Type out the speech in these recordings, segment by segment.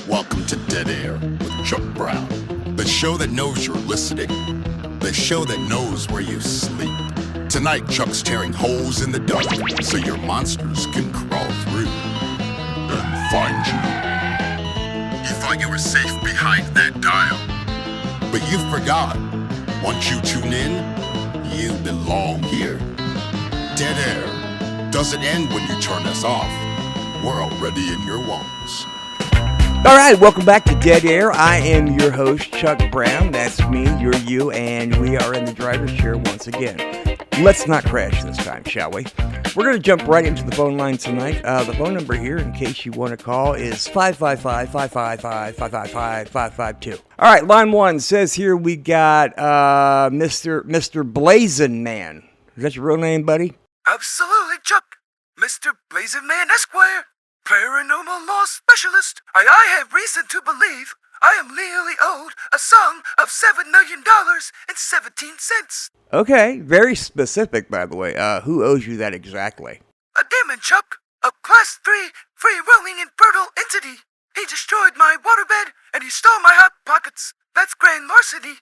Welcome to Dead Air with Chuck Brown, the show that knows you're listening, the show that knows where you sleep. Tonight, Chuck's tearing holes in the dark so your monsters can crawl through and find you. You thought you were safe behind that dial, but you forgot. Once you tune in, you belong here. Dead Air doesn't end when you turn us off. We're already in your lungs. All right, welcome back to Dead Air. I am your host, Chuck Brown. That's me, you're you, and we are in the driver's chair once again. Let's not crash this time, shall we? We're going to jump right into the phone line tonight. The phone number here, in case you want to call, is 555-555-555-552. All right, line one says here we got Mr. Blazin' Man. Is that your real name, buddy? Absolutely, Chuck. Mr. Blazin' Man Esquire, paranormal law specialist. I have reason to believe I am legally owed a sum of $7 million and 17 cents. Okay, very specific, by the way. Who owes you that exactly? A demon, Chuck. A Class 3 free-rolling and fertile entity. He destroyed my waterbed and he stole my hot pockets. That's grand larceny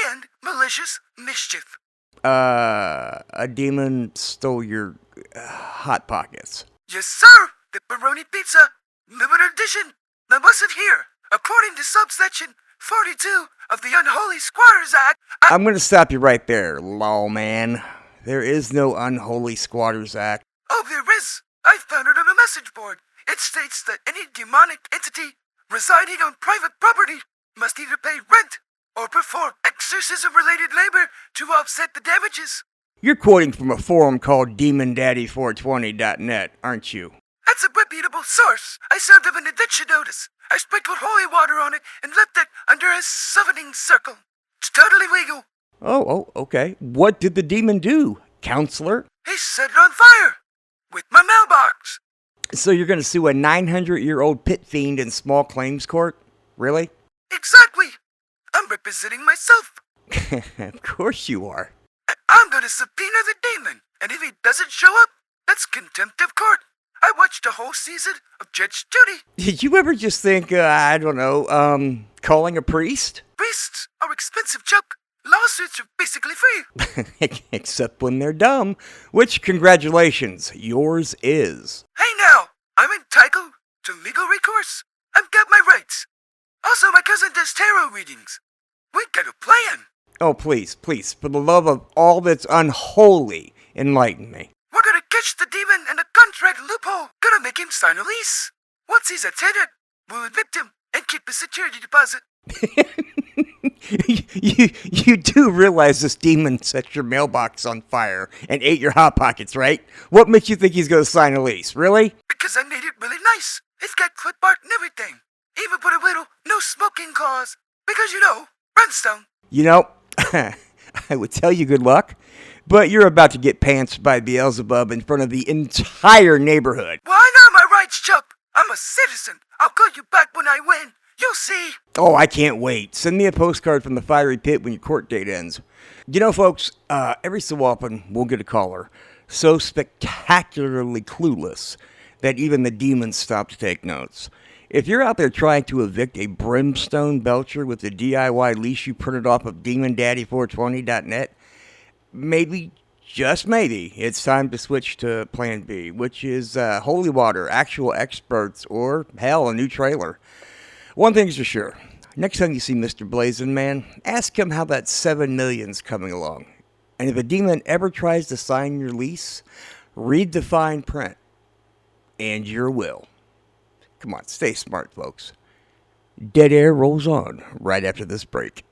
and malicious mischief. A demon stole your hot pockets. Yes, sir. The pepperoni pizza, limited edition. Now listen here. According to subsection 42 of the Unholy Squatters Act, I'm going to stop you right there, lawman. There is no Unholy Squatters Act. Oh, there is. I found it on a message board. It states that any demonic entity residing on private property must either pay rent or perform exorcism-related labor to offset the damages. You're quoting from a forum called DemonDaddy420.net, aren't you? That's a reputable source. I served him an eviction notice. I sprinkled holy water on it and left it under a summoning circle. It's totally legal. Oh, okay. What did the demon do, counselor? He set it on fire with my mailbox. So you're going to sue a 900-year-old pit fiend in small claims court? Really? Exactly. I'm representing myself. Of course you are. I'm going to subpoena the demon, and if he doesn't show up, that's contempt of court. I watched a whole season of Judge Judy. Did you ever just think, calling a priest? Priests are expensive, Chuck. Lawsuits are basically free. Except when they're dumb, which, congratulations, yours is. Hey now, I'm entitled to legal recourse. I've got my rights. Also, my cousin does tarot readings. We got a plan. Oh, please, for the love of all that's unholy, enlighten me. We're gonna catch the demon in a contract loophole. Gonna make him sign a lease. Once he's a tenant, we'll evict him and keep his security deposit. You do realize this demon set your mailbox on fire and ate your Hot Pockets, right? What makes you think he's gonna sign a lease, really? Because I made it really nice. It's got clip art and everything. Even put a little no smoking clause. Because, Redstone. I would tell you good luck, but you're about to get pantsed by Beelzebub in front of the entire neighborhood. Well, I know my rights, Chuck. I'm a citizen. I'll call you back when I win. You'll see. Oh, I can't wait. Send me a postcard from the fiery pit when your court date ends. Folks, every so often we'll get a caller so spectacularly clueless that even the demons stop to take notes. If you're out there trying to evict a brimstone belcher with the DIY leash you printed off of DemonDaddy420.net, maybe, just maybe, it's time to switch to Plan B, which is holy water, actual experts, or, hell, a new trailer. One thing's for sure. Next time you see Mr. Blazin' Man, ask him how that $7 million's coming along. And if a demon ever tries to sign your lease, read the fine print. And your will. Come on, stay smart, folks. Dead Air rolls on right after this break.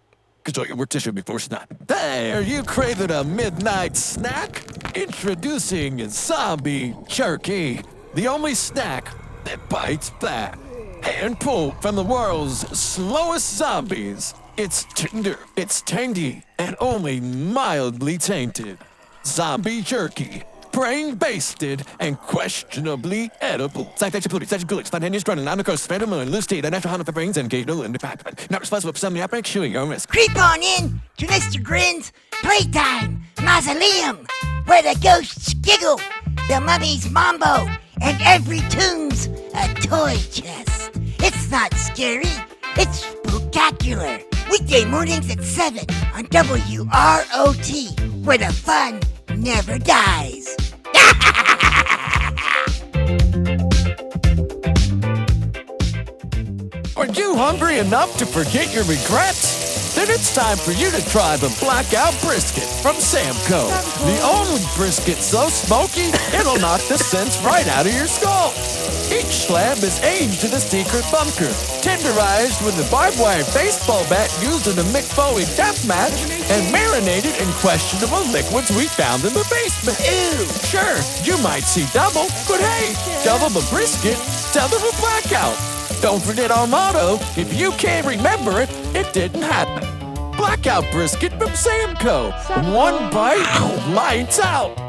Enjoy your tissue before snack. Hey, are you craving a midnight snack? Introducing zombie jerky, the only snack that bites back. Hand pulled from the world's slowest zombies. It's tender, it's tangy, and only mildly tainted. Zombie jerky. Brain-basted and questionably edible. Such good, spontaneous running on the coast, phantom and loose teeth, and after harm of the brains and occasional independent. Not responsible for some of the outbreak, chewing your risk. Creep on in to Mr. Grin's Playtime Mausoleum, where the ghosts giggle, the mummies mambo, and every tune's a toy chest. It's not scary. It's spooktacular. Weekday mornings at 7 on WROT, where the fun never dies. Are you hungry enough to forget your regrets? Then it's time for you to try the Blackout Brisket from Samco. The only brisket so smoky, it'll knock the sense right out of your skull. Each slab is aimed to the secret bunker, tenderized with a barbed wire baseball bat used in the Mick Foley death match, and marinated in questionable liquids we found in the basement. Ew! Sure, you might see double, but hey, double the brisket, double the blackout. Don't forget our motto, if you can't remember it, it didn't happen. Blackout Brisket from Samco. One bite, lights out.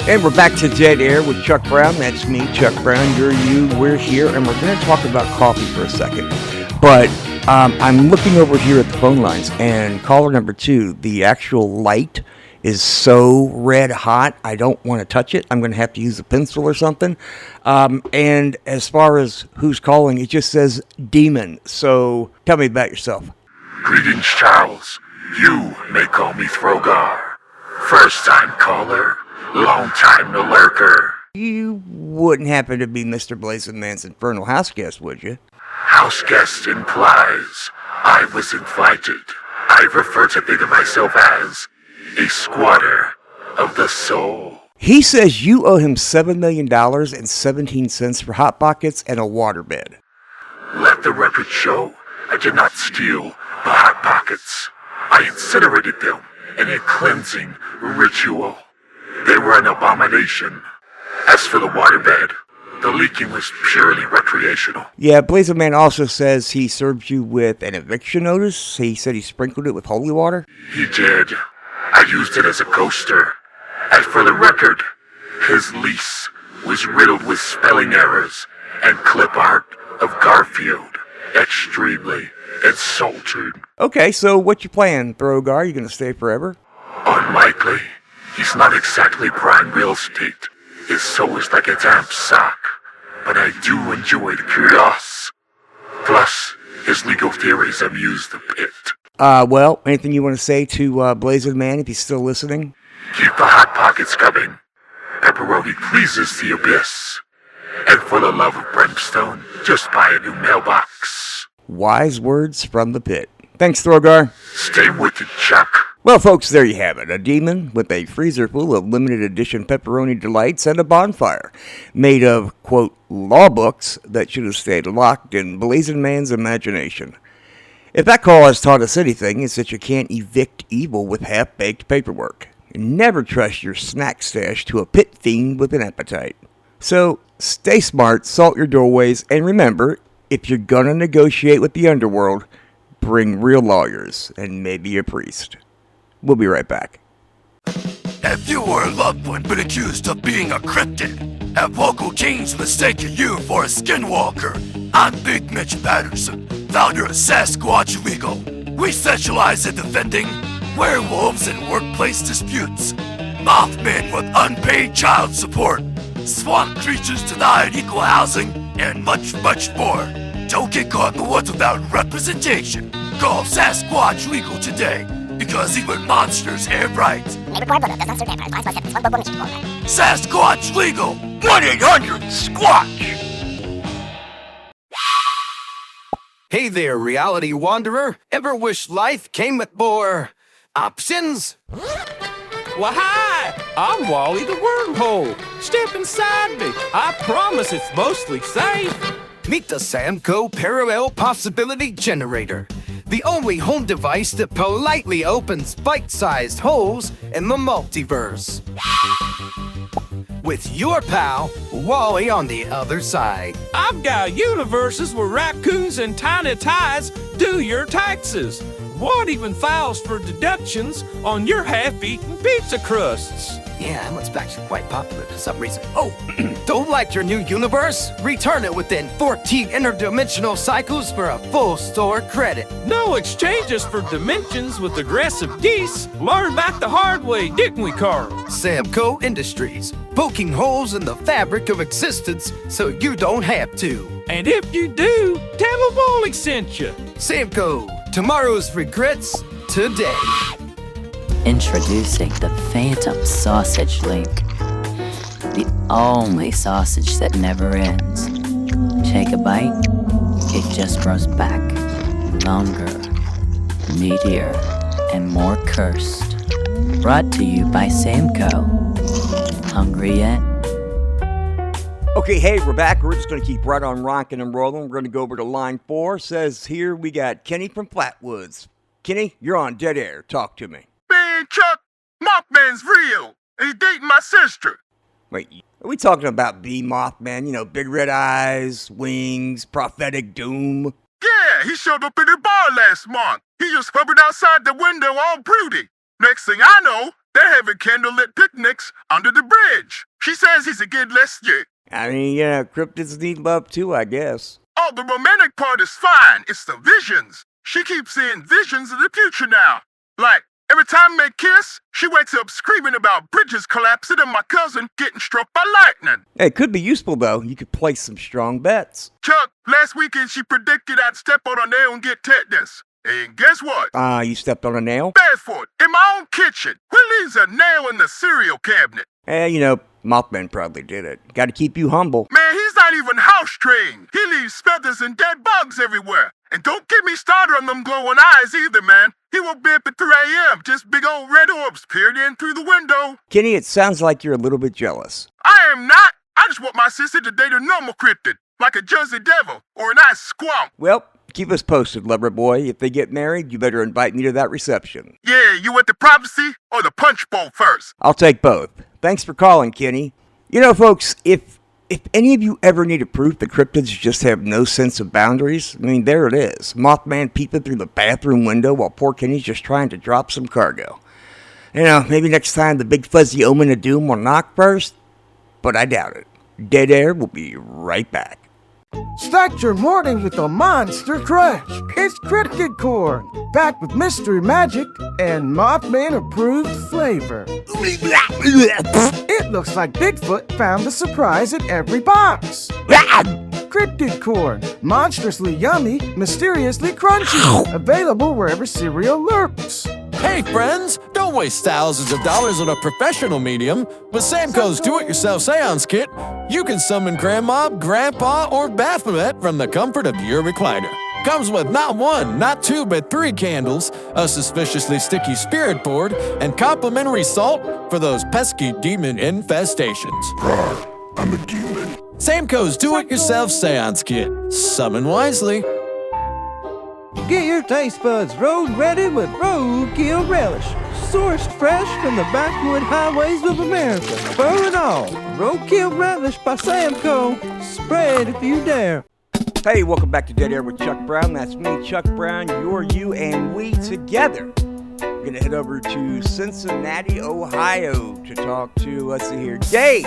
And we're back to Dead Air with Chuck Brown. That's me, Chuck Brown. You're you, we're here, and we're going to talk about coffee for a second. But I'm looking over here at the phone lines, and caller number 2, the actual light is so red hot, I don't want to touch it. I'm going to have to use a pencil or something. And as far as who's calling, it just says demon. So tell me about yourself. Greetings, Charles. You may call me Throgar. First-time caller, long-time no lurker. You wouldn't happen to be Mr. Blazing Man's Infernal House Guest, would you? House guest implies I was invited. I refer to think of myself as a squatter of the soul. He says you owe him $7 million and 17 cents for Hot Pockets and a waterbed. Let the record show I did not steal the Hot Pockets. I incinerated them in a cleansing ritual. They were an abomination. As for the waterbed, the leaking was purely recreational. Yeah, Blazing Man also says he served you with an eviction notice. He said he sprinkled it with holy water. He did. I used it as a coaster. And for the record, his lease was riddled with spelling errors and clip art of Garfield. Extremely insulted. Okay, so what you plan, Throgar? You gonna stay forever? Unlikely. He's not exactly prime real estate. His soul is like a damp sock. But I do enjoy the chaos. Plus, his legal theories amuse the pit. Well, anything you want to say to Blazing Man if he's still listening? Keep the Hot Pockets coming. Pepperoni pleases the abyss. And for the love of brimstone, just buy a new mailbox. Wise words from the pit. Thanks, Throgar. Stay with it, Chuck. Well, folks, there you have it. A demon with a freezer full of limited edition pepperoni delights and a bonfire made of, quote, law books that should have stayed locked in Blazing Man's imagination. If that call has taught us anything, it's that you can't evict evil with half-baked paperwork. Never trust your snack stash to a pit fiend with an appetite. So, stay smart, salt your doorways, and remember, if you're gonna negotiate with the underworld, bring real lawyers and maybe a priest. We'll be right back. If you or a loved one been accused of being a cryptid, have local kings mistaken you for a skinwalker, I'm Big Mitch Patterson, founder of Sasquatch Legal. We specialize in defending werewolves in workplace disputes, Mothman with unpaid child support, swamp creatures denied equal housing, and much, much more. Don't get caught in the woods without representation. Call Sasquatch Legal today, because even monsters have rights. Sasquatch Legal! 1-800-SQUATCH! Hey there, reality wanderer. Ever wish life came with more options? Well, hi! I'm Wally the Wormhole. Step inside me. I promise it's mostly safe. Meet the Samco Parallel Possibility Generator, the only home device that politely opens bite-sized holes in the multiverse. With your pal, Wally on the other side. I've got universes where raccoons and tiny ties do your taxes. What even files for deductions on your half-eaten pizza crusts? Yeah, that one's actually quite popular for some reason. Oh, don't like your new universe? Return it within 14 interdimensional cycles for a full store credit. No exchanges for dimensions with aggressive geese. Learned back the hard way, didn't we, Carl? Samco Industries, poking holes in the fabric of existence so you don't have to. And if you do, tell them Wally sent you. Samco, tomorrow's regrets today. Introducing the Phantom Sausage Link. The only sausage that never ends. Take a bite, it just grows back. Longer, meatier, and more cursed. Brought to you by Samco. Hungry yet? Okay, hey, we're back. We're just going to keep right on rocking and rolling. We're going to go over to line 4. Says here we got Kenny from Flatwoods. Kenny, you're on dead air. Talk to me. Man, Chuck, Mothman's real. He's dating my sister. Wait, are we talking about B Mothman? You know, big red eyes, wings, prophetic doom? Yeah, he showed up at the bar last month. He just hovered outside the window all broody. Next thing I know, they're having candlelit picnics under the bridge. She says he's a good listener. I mean, yeah, cryptids need love too, I guess. Oh, the romantic part is fine. It's the visions. She keeps seeing visions of the future now. Like, every time they kiss, she wakes up screaming about bridges collapsing and my cousin getting struck by lightning. Hey, it could be useful, though. You could place some strong bets. Chuck, last weekend she predicted I'd step on a nail and get tetanus. And guess what? You stepped on a nail? Barefoot, in my own kitchen. Who leaves a nail in the cereal cabinet? You know, Mothman probably did it. Got to keep you humble. Man, he's not even house trained. He leaves feathers and dead bugs everywhere. And don't get me started on them glowing eyes either, man. He woke me up at 3 a.m. Just big old red orbs peered in through the window. Kenny, it sounds like you're a little bit jealous. I am not. I just want my sister to date a normal cryptid, like a Jersey Devil or a nice squonk. Well, keep us posted, lover boy. If they get married, you better invite me to that reception. Yeah, you want the prophecy or the punch bowl first? I'll take both. Thanks for calling, Kenny. You know, folks, if any of you ever needed proof that cryptids just have no sense of boundaries, I mean, there it is. Mothman peeping through the bathroom window while poor Kenny's just trying to drop some cargo. You know, maybe next time the big fuzzy omen of doom will knock first, but I doubt it. Dead Air will be right back. Start your morning with a monster crush. It's Cryptid Corn, back with mystery magic and Mothman-approved flavor. It looks like Bigfoot found a surprise in every box. Cryptid Corn, monstrously yummy, mysteriously crunchy. Available wherever cereal lurks. Hey friends, don't waste thousands of dollars on a professional medium. With Samco's do-it-yourself seance kit, you can summon Grandma, Grandpa, or Baphomet from the comfort of your recliner. Comes with not 1, not 2, but 3 candles, a suspiciously sticky spirit board, and complimentary salt for those pesky demon infestations. I'm a demon. Samco's do-it-yourself seance kit. Summon wisely. Get your taste buds road ready with roadkill relish. Sourced fresh from the backwood highways of America. Burn it all. Roadkill relish by Samco. Spread if you dare. Hey, welcome back to Dead Air with Chuck Brown. That's me, Chuck Brown, you're you, and we together. We're going to head over to Cincinnati, Ohio to talk to, let's see here, Dave.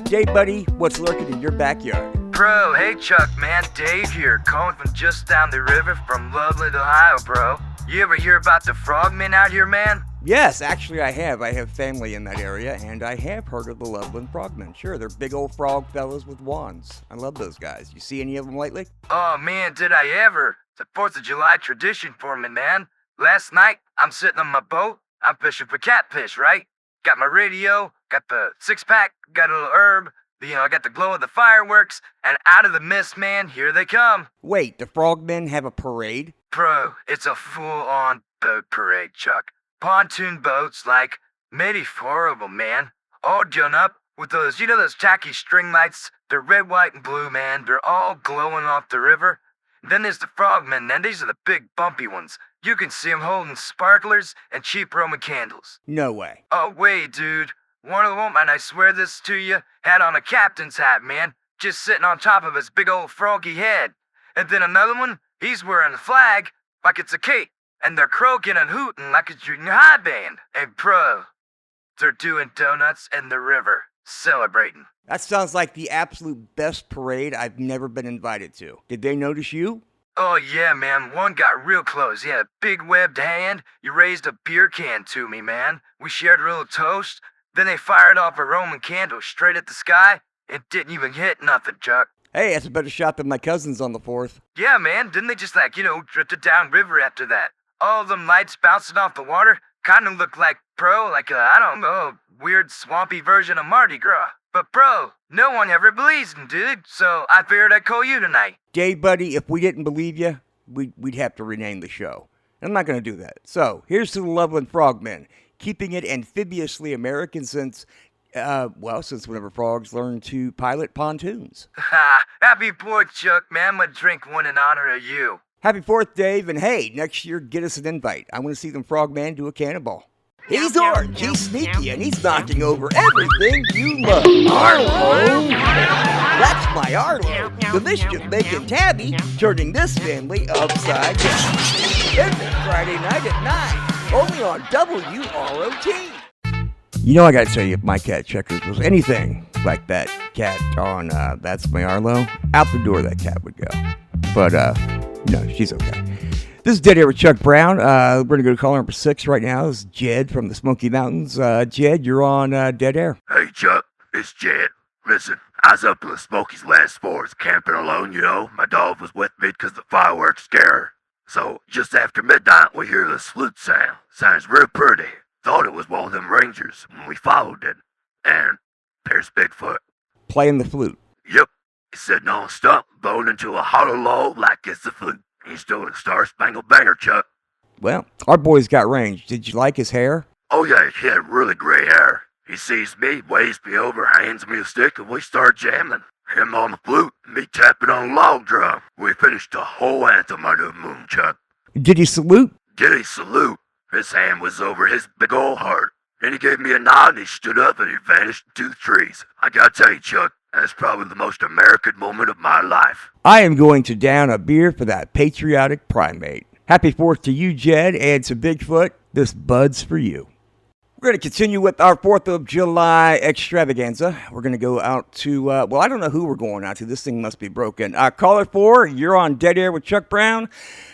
Dave, buddy, what's lurking in your backyard? Bro, hey Chuck, man, Dave here, calling from just down the river from Loveland, Ohio, bro. You ever hear about the frogmen out here, man? Yes, actually I have. I have family in that area, and I have heard of the Loveland frogmen. Sure, they're big old frog fellas with wands. I love those guys. You see any of them lately? Oh man, did I ever. It's a 4th of July tradition for me, man. Last night, I'm sitting on my boat, I'm fishing for catfish, right? Got my radio, got the 6-pack, got a little herb, I got the glow of the fireworks, and out of the mist, man, here they come. Wait, the frogmen have a parade? Bro, it's a full-on boat parade, Chuck. Pontoon boats, like, maybe 4 of them, man. All done up with those, those tacky string lights. They're red, white, and blue, man. They're all glowing off the river. Then there's the frogmen, and these are the big, bumpy ones. You can see them holding sparklers and cheap Roman candles. No way. Oh, wait, dude. One of them, and I swear this to you, had on a captain's hat, man, just sitting on top of his big old froggy head. And then another one, he's wearing a flag like it's a cape, and they're croaking and hooting like it's junior high band. Hey, bro, they're doing donuts in the river, celebrating. That sounds like the absolute best parade I've never been invited to. Did they notice you? Oh yeah, man, one got real close. He had a big webbed hand. You raised a beer can to me, man. We shared a little toast. Then they fired off a Roman candle straight at the sky. It didn't even hit nothing, Chuck. Hey, that's a better shot than my cousins on the 4th. Yeah, man, didn't they just drifted down river after that? All them lights bouncing off the water kinda looked like, bro, I don't know, weird swampy version of Mardi Gras. But bro, no one ever believes him, dude, so I figured I'd call you tonight. Dave, buddy, if we didn't believe you, we'd have to rename the show. I'm not going to do that. So, here's to the Loveland Frogmen, keeping it amphibiously American since whenever frogs learned to pilot pontoons. Ha! Happy 4th, Chuck, man. I'm gonna drink one in honor of you. Happy 4th, Dave, and hey, next year get us an invite. I want to see them frogman do a cannonball. He's orange, he's sneaky, and he's knocking over everything you love. Arlo! That's my Arlo, the mischief-making tabby, turning this family upside down. Every Friday night at 9, only on WROT. You know I gotta tell you, if my cat Checkers was anything like that cat on That's My Arlo, out the door that cat would go. But, no, she's okay. This is Dead Air with Chuck Brown. We're going to go to caller number 6 right now. This is Jed from the Smoky Mountains. Jed, you're on Dead Air. Hey, Chuck, it's Jed. Listen, I was up in the Smokies last 4th, camping alone, My dog was with me because the fireworks scare her. So, just after midnight, we hear this flute sound. Sounds real pretty. Thought it was one of them rangers when we followed it. And there's Bigfoot. Playing the flute. Yep. He's sitting on a stump, blowing into a hollow log like it's a flute. He's doing a Star-Spangled Banner, Chuck. Well, our boy's got range. Did you like his hair? Oh, yeah, he had really gray hair. He sees me, waves me over, hands me a stick, and we start jamming. Him on the flute, me tapping on a log drum. We finished the whole anthem under the moon, Chuck. Did he salute? Did he salute? His hand was over his big old heart. Then he gave me a nod, and he stood up, and he vanished into the trees. I gotta tell you, Chuck, that's probably the most American moment of my life. I am going to down a beer for that patriotic primate. Happy 4th to you, Jed, and to Bigfoot. This bud's for you. We're going to continue with our 4th of July extravaganza. We're going to go out to, I don't know who we're going out to. This thing must be broken. Caller 4, you're on Dead Air with Chuck Brown.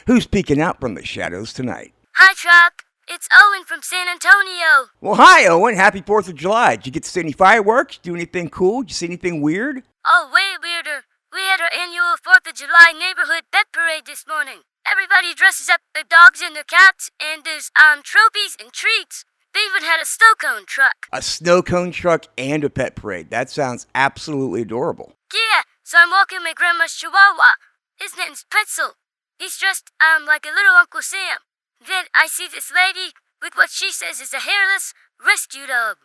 Who's peeking out from the shadows tonight? Hi, Chuck. It's Owen from San Antonio. Well, hi, Owen. Happy 4th of July. Did you get to see any fireworks? Do anything cool? Did you see anything weird? Oh, way weirder. We had our annual 4th of July neighborhood pet parade this morning. Everybody dresses up their dogs and their cats, and there's trophies and treats. They even had a snow cone truck. A snow cone truck and a pet parade. That sounds absolutely adorable. Yeah, so I'm walking my grandma's chihuahua. His name's Pretzel. He's dressed like a little Uncle Sam. Then I see this lady with what she says is a hairless rescue dog.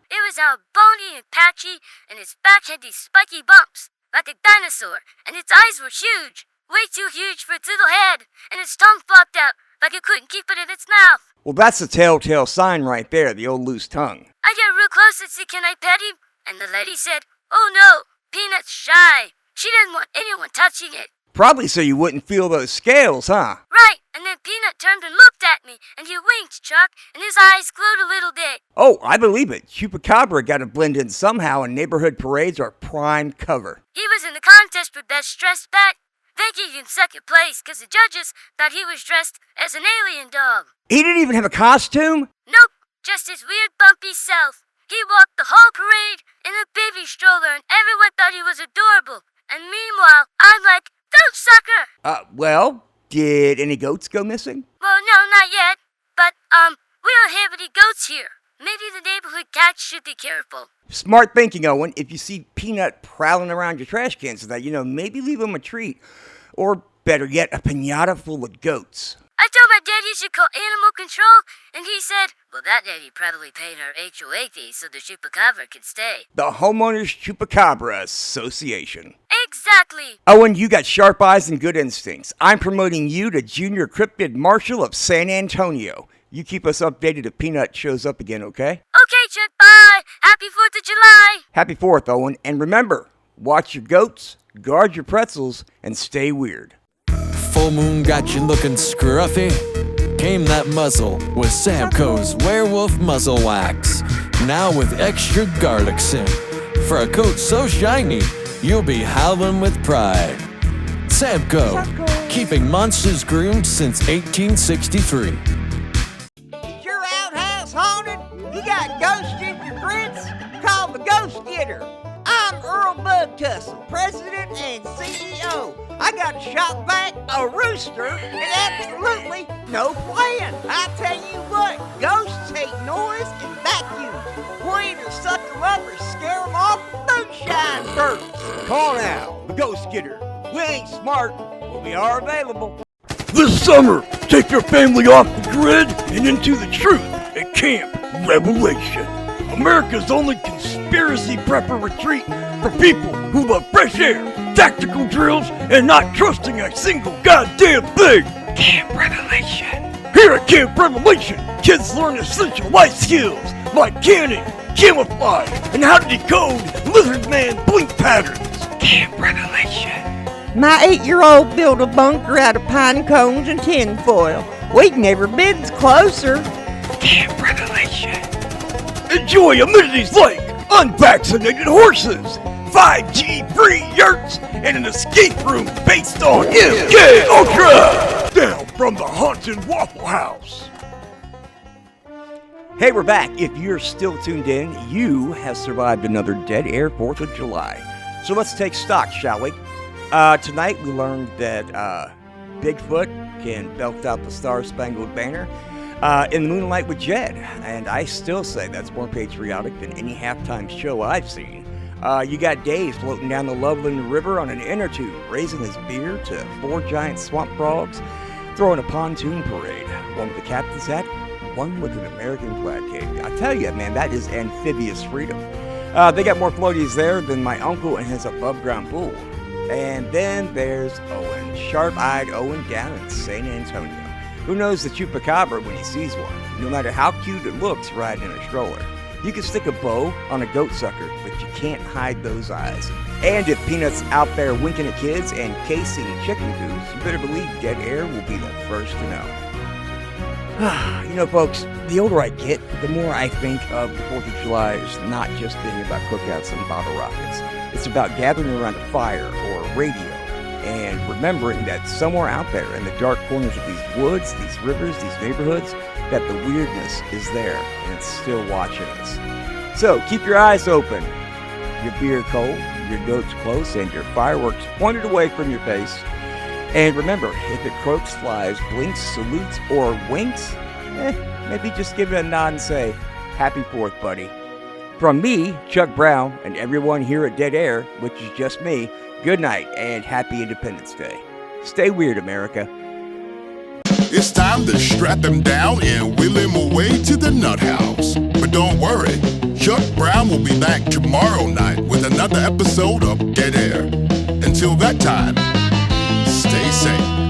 It was all bony and patchy, and its back had these spiky bumps, like a dinosaur, and its eyes were huge, way too huge for its little head, and its tongue flopped out like it couldn't keep it in its mouth. Well, that's a telltale sign right there, the old loose tongue. I got real close and said, "Can I pet him?" And the lady said, "Oh no, Peanut's shy. She doesn't want anyone touching it." Probably so you wouldn't feel those scales, huh? Right, and then Peanut turned and looked at me, and he winked, Chuck, and his eyes glowed a little bit. Oh, I believe it. Chupacabra got to blend in somehow, and neighborhood parades are prime cover. He was in the contest for Best Dressed Pet. They gave him second place because the judges thought he was dressed as an alien dog. He didn't even have a costume? Nope, just his weird bumpy self. He walked the whole parade in a baby stroller, and everyone thought he was adorable. And meanwhile, I'm like, "Don't, sucker!" Well, did any goats go missing? Well, no, not yet. But, we don't have any goats here. Maybe the neighborhood cats should be careful. Smart thinking, Owen. If you see Peanut prowling around your trash cans and that, maybe leave him a treat. Or, better yet, a piñata full of goats. I told my dad he should call animal control, and he said, "Well, that daddy probably paid our HOA fee so the chupacabra can stay." The Homeowners Chupacabra Association. Exactly. Owen, you got sharp eyes and good instincts. I'm promoting you to Junior Cryptid Marshal of San Antonio. You keep us updated if Peanut shows up again, okay? Okay, Chuck, bye. Happy 4th of July. Happy 4th, Owen. And remember, watch your goats, guard your pretzels, and stay weird. Full moon got you looking scruffy. Game that muzzle with Samco's Werewolf Muzzle Wax. Now with extra garlic scent. For a coat so shiny, you'll be howling with pride. Samco, keeping monsters groomed since 1863. Is your outhouse haunted? You got ghosts in your grits? Call the Ghost Getter. I'm Earl Bugtussle, President and CEO. I got a shop vac, a rooster, and absolutely no plan. I tell you what, ghosts hate noise and vacuums. We'll either suck them up or scare them off with moonshine bursts. Call now, the Ghost Getter. We ain't smart, but we are available. This summer, take your family off the grid and into the truth at Camp Revelation. America's only conspiracy prepper retreat for people who love fresh air, tactical drills, and not trusting a single goddamn thing. Camp Revelation. Here at Camp Revelation, kids learn essential life skills like canning, camouflage, and how to decode lizard man blink patterns. Camp Revelation. My 8-year-old built a bunker out of pine cones and tinfoil. We'd never been closer. Camp Revelation. Enjoy Amenities like unvaccinated horses, 5G free yurts, and an escape room based on MK Ultra. Down from the haunted Waffle House. Hey, we're back. If you're still tuned in, you have survived another dead air 4th of July. So let's take stock, shall we? Tonight we learned that Bigfoot can belt out the Star-Spangled Banner in the moonlight with Jed, and I still say that's more patriotic than any halftime show I've seen. You got Dave floating down the Loveland River on an inner tube, raising his beer to 4 giant swamp frogs, throwing a pontoon parade, one with a captain's hat, one with an American flag cape. I tell you, man, that is amphibious freedom. They got more floaties there than my uncle and his above-ground pool. And then there's Owen, sharp-eyed Owen down in San Antonio, who knows the chupacabra when he sees one, no matter how cute it looks riding in a stroller. You can stick a bow on a goat sucker, but you can't hide those eyes. And if Peanut's out there winking at kids and casing chicken coops, you better believe Dead Air will be the first to know. You know, folks, the older I get, the more I think of the 4th of July as not just being about cookouts and bottle rockets. It's about gathering around a fire or a radio and remembering that somewhere out there in the dark corners of these woods, these rivers, these neighborhoods, that the weirdness is there and it's still watching us. So keep your eyes open, your beer cold, your goats close, and your fireworks pointed away from your face. And remember, if it croaks, flies, blinks, salutes, or winks, maybe just give it a nod and say, Happy 4th, buddy. From me, Chuck Brown, and everyone here at Dead Air, which is just me, good night and happy Independence Day. Stay weird, America. It's time to strap him down and wheel him away to the nut house. But don't worry, Chuck Brown will be back tomorrow night with another episode of Dead Air. Until that time, stay safe.